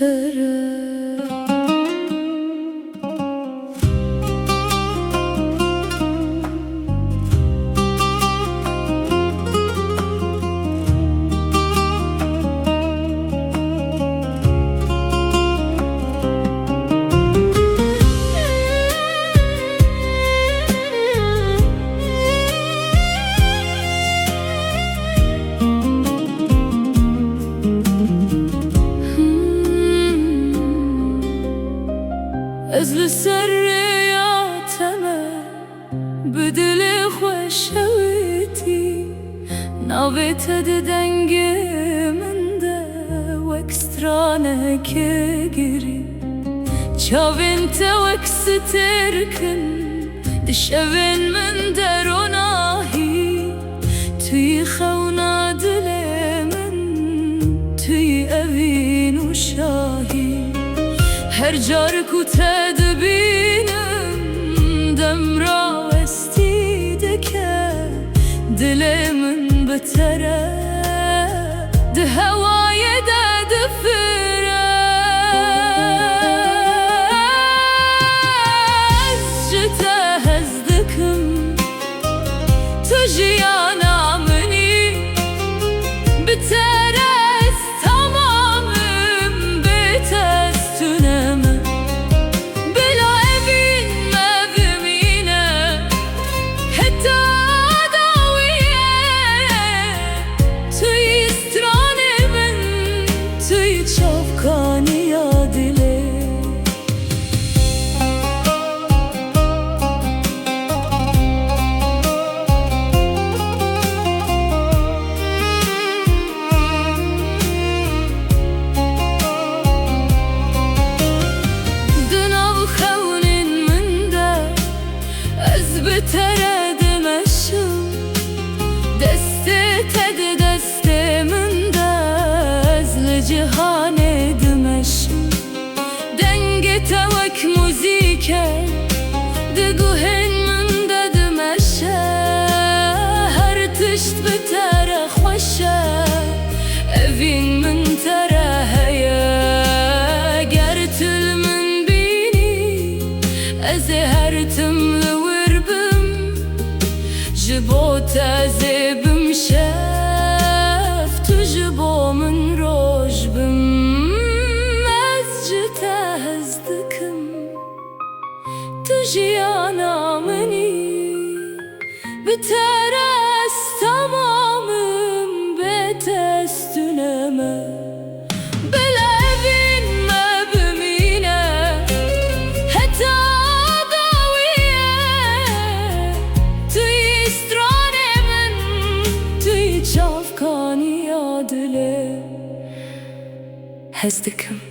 بتره ازل سریاتمه بدل خوشویتی ناویت دنگ من ده وکسترانه که گیری چاوین تا وکسترکن دشوین من دروناهی توی خونا دل من توی اوین و شاهی هر جار کو تدبینم دم را استیده که دل من بتره ده هوای ده دفره از جته هزدکم تو جیانا منی بتره بتره دمشم دست تد دست من دز لجهان دمشم دنگ توک موزیکه دگوهن من دمشه هر تشت بتره خوشه اوین من تره هیا گرتل من بینی از هر تم جبو تازه بم شف تو جبو من روش بم از جته هزدکم تو جیانا منی بترس تمامم بتستنمه هزدکم